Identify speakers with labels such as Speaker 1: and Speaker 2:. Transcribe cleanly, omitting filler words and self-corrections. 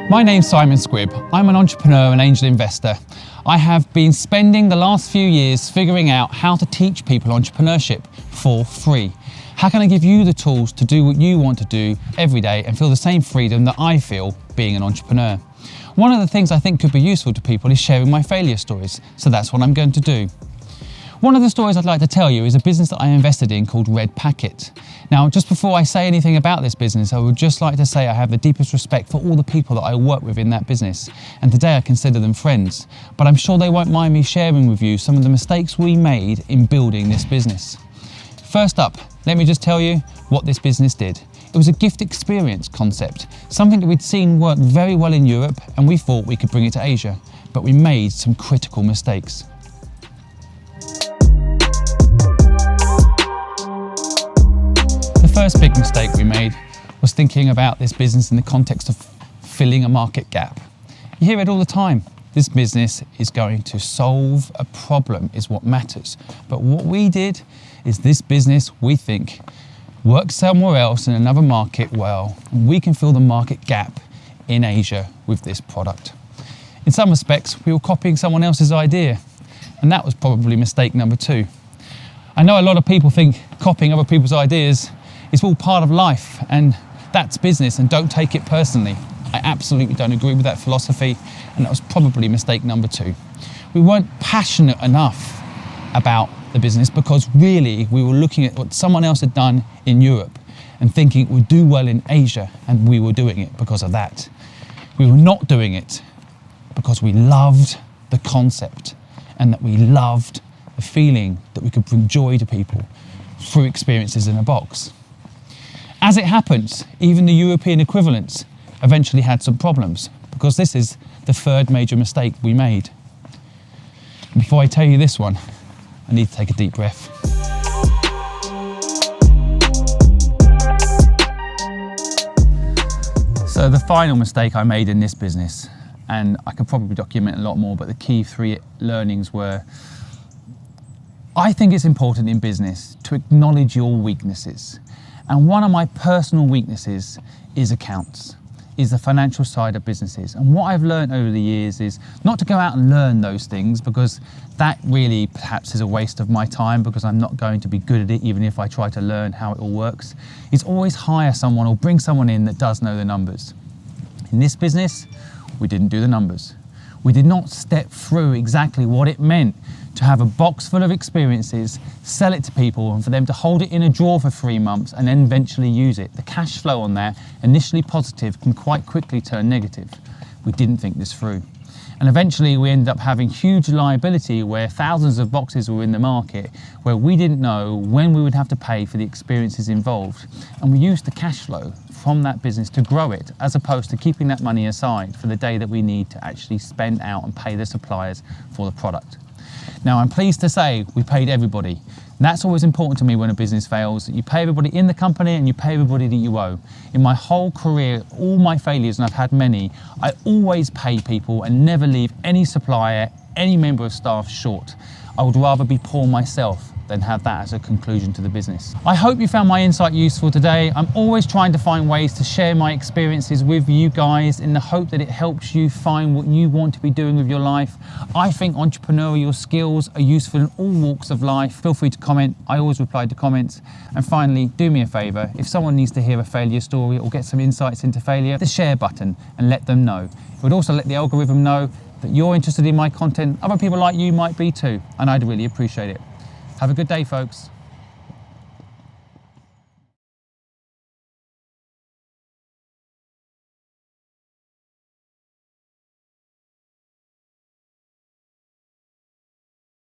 Speaker 1: My name's Simon Squibb. I'm an entrepreneur and angel investor. I have been spending the last few years figuring out how to teach people entrepreneurship for free. How can I give you the tools to do what you want to do every day and feel the same freedom that I feel being an entrepreneur? One of the things I think could be useful to people is sharing my failure stories, so that's what I'm going to do. One of the stories I'd like to tell you is a business that I invested in called Red Packet. Now, just before I say anything about this business, I would just like to say I have the deepest respect for all the people that I work with in that business, and today I consider them friends. But I'm sure they won't mind me sharing with you some of the mistakes we made in building this business. First up, let me just tell you what this business did. It was a gift experience concept, something that we'd seen work very well in Europe, and we thought we could bring it to Asia, but we made some critical mistakes. The first big mistake we made was thinking about this business in the context of filling a market gap. You hear it all the time. This business is going to solve a problem is what matters. But what we did is this business, we think, works somewhere else in another market well, and we can fill the market gap in Asia with this product. In some respects, we were copying someone else's idea, and that was probably mistake number 2. I know a lot of people think copying other people's ideas is all part of life, and that's business, and don't take it personally. I absolutely don't agree with that philosophy, and that was probably mistake number 2. We weren't passionate enough about the business because really we were looking at what someone else had done in Europe and thinking it would do well in Asia, and we were doing it because of that. We were not doing it because we loved the concept and that we loved the feeling that we could bring joy to people through experiences in a box. As it happens, even the European equivalents eventually had some problems because this is the third major mistake we made. And before I tell you this one, I need to take a deep breath. So the final mistake I made in this business, and I could probably document a lot more, but the key 3 learnings were, I think it's important in business to acknowledge your weaknesses. And one of my personal weaknesses is accounts, is the financial side of businesses. And what I've learned over the years is not to go out and learn those things, because that really perhaps is a waste of my time, because I'm not going to be good at it even if I try to learn how it all works. Is always hire someone or bring someone in that does know the numbers. In this business, we didn't do the numbers. We did not step through exactly what it meant to have a box full of experiences, sell it to people, and for them to hold it in a drawer for 3 months and then eventually use it. The cash flow on there, initially positive, can quite quickly turn negative. We didn't think this through. And eventually we ended up having huge liability where thousands of boxes were in the market, where we didn't know when we would have to pay for the experiences involved. And we used the cash flow from that business to grow it, as opposed to keeping that money aside for the day that we need to actually spend out and pay the suppliers for the product. Now, I'm pleased to say we paid everybody. And that's always important to me when a business fails, that you pay everybody in the company and you pay everybody that you owe. In my whole career, all my failures, and I've had many, I always pay people and never leave any supplier, any member of staff short. I would rather be poor myself than have that as a conclusion to the business. I hope you found my insight useful today. I'm always trying to find ways to share my experiences with you guys in the hope that it helps you find what you want to be doing with your life. I think entrepreneurial skills are useful in all walks of life. Feel free to comment. I always reply to comments. And finally, do me a favor. If someone needs to hear a failure story or get some insights into failure, hit the share button and let them know. It would also let the algorithm know that you're interested in my content. Other people like you might be too, and I'd really appreciate it. Have a good day, folks.